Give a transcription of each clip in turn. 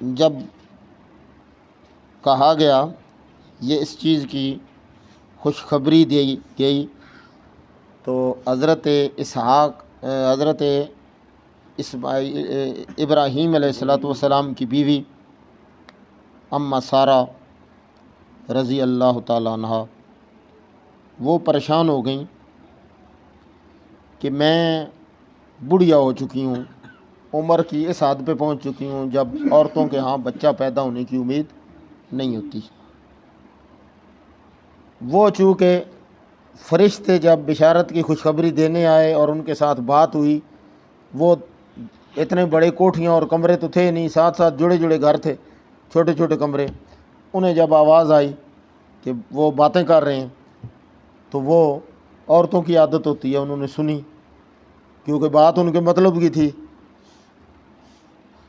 جب کہا گیا یہ اس چیز کی خوشخبری دی گئی تو حضرت ابراہیم علیہ السلام کی بیوی اماں سارہ رضی اللہ تعالیٰ عنہ وہ پریشان ہو گئیں کہ میں بڑھیا ہو چکی ہوں، عمر کی اس حد پہ پہنچ چکی ہوں جب عورتوں کے ہاں بچہ پیدا ہونے کی امید نہیں ہوتی۔ وہ چونکہ فرشتے جب بشارت کی خوشخبری دینے آئے اور ان کے ساتھ بات ہوئی، وہ اتنے بڑے کوٹھیاں اور کمرے تو تھے نہیں، ساتھ ساتھ جڑے جڑے گھر تھے، چھوٹے چھوٹے کمرے۔ انہیں جب آواز آئی کہ وہ باتیں کر رہے ہیں تو وہ عورتوں کی عادت ہوتی ہے، انہوں نے سنی، کیونکہ بات ان کے مطلب کی تھی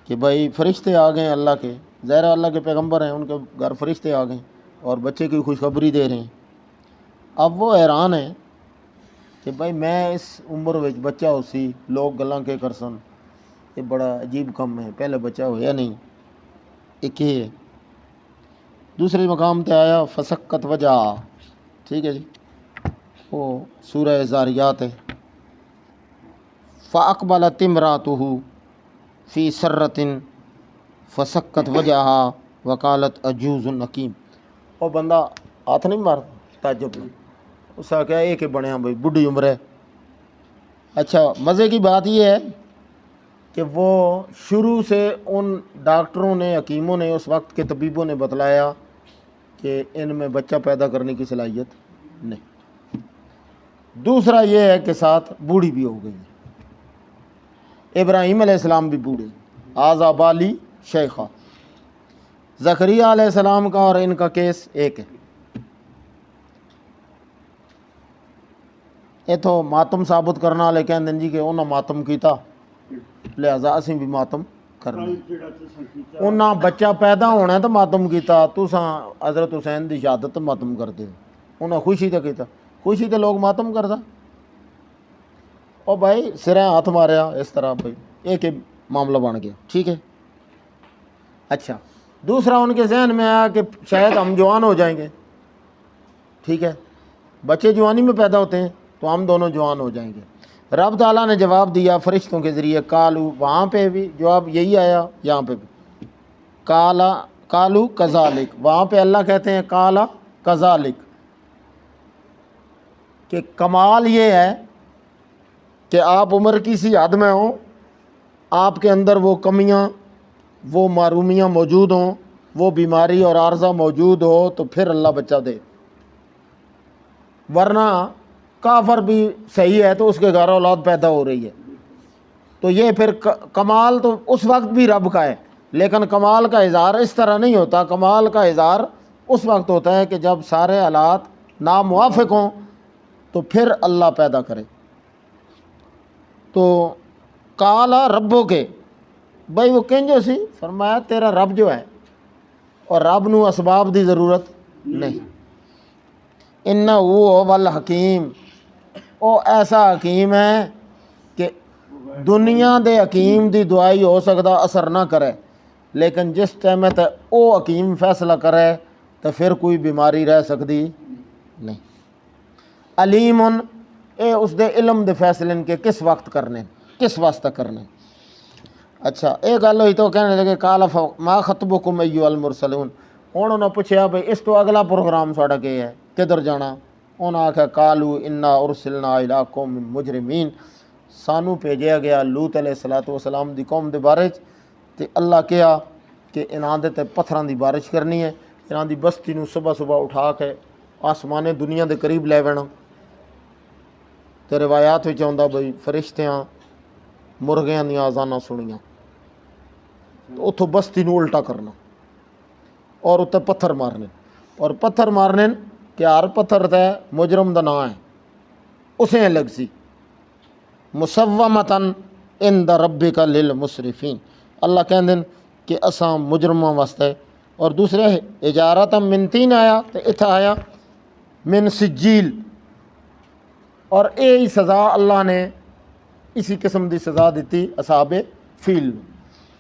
کہ بھائی فرشتے آ گئے اللہ کے، ظاہر اللہ کے پیغمبر ہیں، ان کے گھر فرشتے آ گئے اور بچے کی خوشخبری دے رہے ہیں۔ اب وہ حیران ہیں کہ بھائی میں اس عمر وچ بچہ ہو سی، لوگ گلاں کے کرسن، یہ بڑا عجیب کم ہے، پہلے بچہ ہویا نہیں، ایک ہی ہے۔ دوسرے مقام تے آیا فسکت وجہ، ٹھیک ہے جی، وہ سورہ زاریات ہے۔ فاقبلت امرأتہ فی سرۃ فسکت وجہہا وقالت عجوز حکیم۔ وہ بندہ ہاتھ نہیں مار تعجب میں، اس کا کیا ہے کہ بنے بھائی بڈھی عمر ہے۔ اچھا مزے کی بات یہ ہے کہ وہ شروع سے ان ڈاکٹروں نے، حکیموں نے، اس وقت کے طبیبوں نے بتلایا کہ ان میں بچہ پیدا کرنے کی صلاحیت نہیں۔ دوسرا یہ ہے کہ ساتھ بوڑھی بھی ہو گئی، ابراہیم علیہ السلام بھی بوڑھے، آذا بالی شیخہ۔ زکریہ علیہ السلام کا اور ان کا کیس ایک ہے۔ یہ تو ماتم ثابت کرنا والے کہندے جی کہ انہاں ماتم کیتا لہذا اسی بھی ماتم کرنا، انہاں بچہ پیدا ہونا ہے تو ماتم کیتا، تساں حضرت حسین دی شہادت تو ماتم کرتے ہو، انہاں خوشی تے کیتا، خوشی تے لوگ ماتم کردا۔ اور بھائی سریں ہاتھ ماریا اس طرح، بھائی ایک ہی معاملہ بن گیا، ٹھیک ہے۔ اچھا دوسرا ان کے ذہن میں آیا کہ شاید ہم جوان ہو جائیں گے، ٹھیک ہے، بچے جوانی میں پیدا ہوتے ہیں تو ہم دونوں جوان ہو جائیں گے۔ رب تعالیٰ نے جواب دیا فرشتوں کے ذریعے، کالو، وہاں پہ بھی جواب یہی آیا، یہاں پہ بھی کالو کذالک، وہاں پہ اللہ کہتے ہیں کالا کذالک، کہ کمال یہ ہے کہ آپ عمر کی سی حد میں ہوں، آپ کے اندر وہ کمیاں، وہ معرومیاں موجود ہوں، وہ بیماری اور عارضہ موجود ہو تو پھر اللہ بچہ دے، ورنہ کافر بھی صحیح ہے تو اس کے گھر اولاد پیدا ہو رہی ہے۔ تو یہ پھر کمال تو اس وقت بھی رب کا ہے، لیکن کمال کا اظہار اس طرح نہیں ہوتا، کمال کا اظہار اس وقت ہوتا ہے کہ جب سارے حالات ناموافق ہوں تو پھر اللہ پیدا کرے۔ تو کالا ربوں کے، بھائی وہ کنجو سی، فرمایا تیرا رب جو ہے، اور رب نو اسباب دی ضرورت نہیں، انہو والحکیم، او ایسا حکیم ہے کہ دنیا دے حکیم دی دعائی ہو سکتا اثر نہ کرے، لیکن جس ٹائم تے او حکیم فیصلہ کرے تو پھر کوئی بیماری رہ سکتی نہیں۔ علیم، اے اس دے علم دے فیصلے کے کس وقت کرنے، کس واسطہ کرنے۔ اچھا ایک گل ہوئی تو کہنے لگے قال ما خطبکم ایھا المرسلون، انہوں نے پوچھا بھئی اس تو اگلا پروگرام ساڈا کیا ہے، کدھر جانا؟ انہوں نے آکھا قالوا انا ارسلنا الی قوم مجرمین، سانو بھیجیا گیا لوط علیہ السلام دی قوم دے بارے تے اللہ کہا کہ انہاں دے تے پتھراں دی بارش کرنی ہے، انہاں دی بستی نو صبح صبح اٹھا کے آسمانے دنیا دے قریب لے وینا۔ تے روایات وچ آندا بھئی فرشتیاں مرغیاں دیاں آذاناں سنیاں، تو اتھوں بستی نو الٹا کرنا اور اتنے پتھر مارنے، اور پتھر مارنے کہ ہر پتھر تے مجرم دا نام ہے، اسے لگ سی مسومتاً عند ربک للمسرفین، اللہ کہندے کہ اساں مجرماں واسطے۔ اور دوسرے اجارتا من تین آیا تو اتھا آیا من سجیل، اور سزا اللہ نے اسی قسم دی سزا دیتی اصحاب فیل۔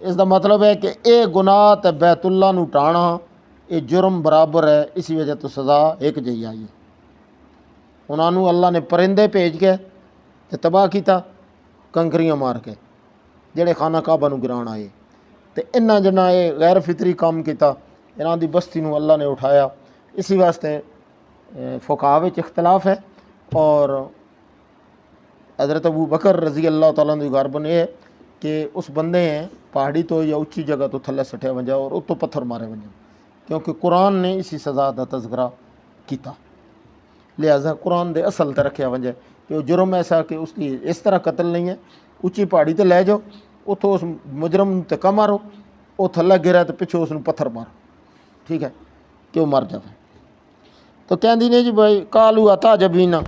ਇਸ ਦਾ ਮਤਲਬ ਹੈ ਕਿ ਇਹ ਗੁਨਾਹ ਤੇ ਬੈਤੁੱਲਾ ਨੂੰ ਟਾਣਾ ਇਹ ਜੁਰਮ ਬਰਾਬਰ ਹੈ, ਇਸ ਵਜ੍ਹਾ ਤੋਂ ਸਜ਼ਾ ਇੱਕ ਜਿਹੀ ਆਈ ਹੈ। ਉਹਨਾਂ ਨੂੰ ਅੱਲਾ ਨੇ ਪਰਿੰਦੇ ਭੇਜ ਕੇ ਤੇ ਤਬਾਹ ਕੀਤਾ, ਕੰਕਰੀਆਂ ਮਾਰ ਕੇ, ਜਿਹੜੇ ਖਾਨਾ ਕਾਬਾ ਨੂੰ ਗਿਰਾਉਣ ਆਏ। ਤੇ ਇਹਨਾਂ ਜਿਹਨਾਂ ਇਹ ਗੈਰ ਫਿਤਰੀ ਕੰਮ ਕੀਤਾ, ਇਹਨਾਂ ਦੀ ਬਸਤੀ ਨੂੰ ਅੱਲਾ ਨੇ ਉਠਾਇਆ। ਇسی ਵਾਸਤੇ ਫੁਕਾਹ ਵਿੱਚ ਇਖਤਲਾਫ ਹੈ। ਔਰ حضرت ابو بکر رضی اللہ تعالیٰ عنہ دی غربن یہ ہے کہ اس بندے ہیں پہاڑی تو یا اچھی جگہ تو تھلے سٹھے ونجا اور اتو پتھر مارے ونجا، کیونکہ قرآن نے اسی سزا دا تذکرہ کیتا، لہذا قرآن دے اصل تے رکھیا ونجا کہ وہ جرم ایسا کہ اس کی اس طرح قتل نہیں ہے، اچھی پہاڑی تے لے جاؤ، اتو اس مجرم تے کم مارو، وہ تھلے گرا تو پچھو اس پتھر مارو، ٹھیک ہے کہ وہ مر جائے۔ تو کہندی نے جی بھائی کالو عطا جبینا،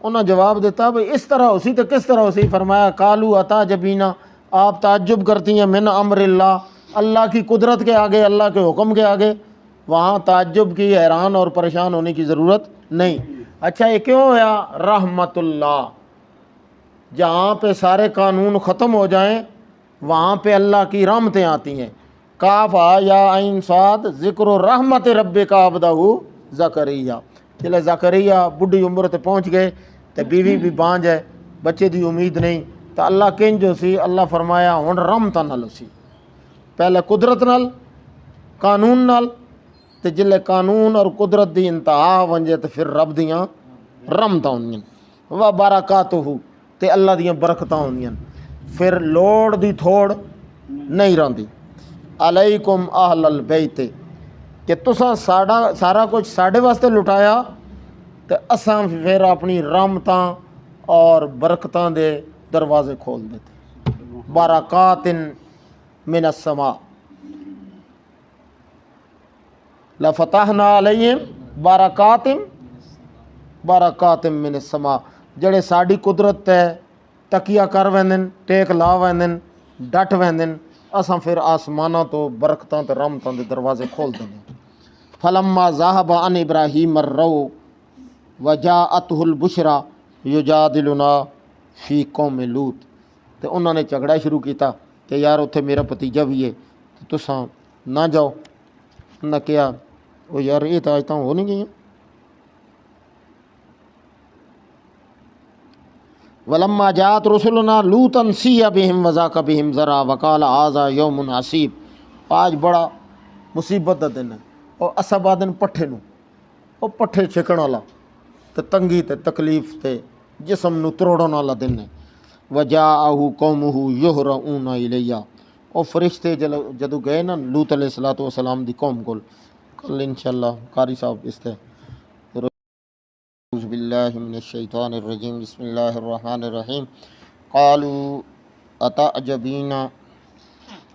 انہوں نے جواب دیتا بھائی اس طرح ہو سی تو کس طرح ہو سی؟ فرمایا کالو عطا جبینا، آپ تعجب کرتی ہیں من امر اللہ، اللہ کی قدرت کے آگے، اللہ کے حکم کے آگے وہاں تعجب کی، حیران اور پریشان ہونے کی ضرورت نہیں۔ اچھا یہ کیوں ہوا؟ رحمت اللہ، جہاں پہ سارے قانون ختم ہو جائیں وہاں پہ اللہ کی رحمتیں آتی ہیں۔ کاف یا عین صاد ذکر و رحمت رب کا عبدہ زکریا، چلے زکریا بڈھی عمر تے پہنچ گئے تے بیوی بھی بانج ہے، بچے دی امید نہیں، تو اللہ کن جو سی اللہ فرمایا ہن رحمتاں نال سی، پہلے قدرت نال قانون نال، تے جلے قانون اور قدرت دی انتہا ونجے تے پھر رب دیاں رحمتاں ہوندیاں، و برکاتہ تے اللہ دیاں برکتاں ہوندیاں، پھر لوڑ دی تھوڑ نہیں رہندی۔ علیکم اہل البیت، کہ تساں سارا کچھ ساڈے واسطے لٹایا تے اساں پھر اپنی رحمتاں اور برکتاں دے دروازے کھول دیتے۔ برکات من السماء لفتحنا علیہم برکات من السماء، جڑے ساڈی قدرت تے تکیہ کر ویندن، ٹیک لا ویندن، ڈٹ ویندن، اساں پھر آسماناں تو برکتاں تے رحمتاں دے دروازے کھول دینے۔ فلما ذهب عن ابراہیم الرو وجاءته البشرا یجادلنا فی قوم لوط، تے انہوں نے جھگڑا شروع کیتا کہ یار اتھے میرا بھتیجا بھی ہے تو تساں نہ جاؤ۔ انہوں نے کہا وہ یار یہ تو آج ہو نہیں گئی۔ ولما جاءت رسلنا لوطا سیء بهم وضاق بهم ذرعا وقال هذا یوم عصیب، آج بڑا مصیبت دا دن ہے، اور اسب آدن پٹھے نو، وہ پٹھے چھکن والا تے تنگی تے تکلیف تے جسم نو تروڑن والا دن ہے۔ وجاءہ قومہ یہرعون الیہ، اور فرشتے جدو گئے نا لوط علیہ السلام دی قوم کول، کل انشاءاللہ قاری صاحب اس تے اعوذ باللہ من الشیطان الرجیم بسم اللہ الرحمن الرحیم قالوا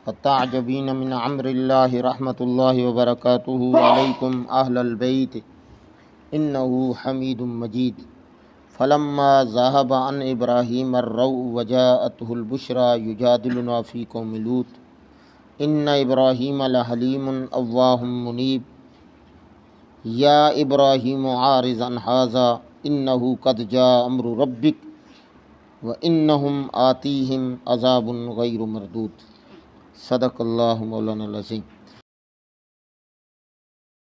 اتعجبین من امر اللہ رحمت اللہ وبرکاتہ علیکم اہل البیت انہ حمید مجید فلما ذهب عن ابراہیم الرو وجاءته البشرا یجادلنا فی قوم لوط ان ابراہیم لحلیم اواہ منیب یا ابراہیم عارض عن ھذا انہ قد جاء امر ربک وانہم آتیہم عذاب غیر مردود۔ صدق اللہ مولانا العظیم۔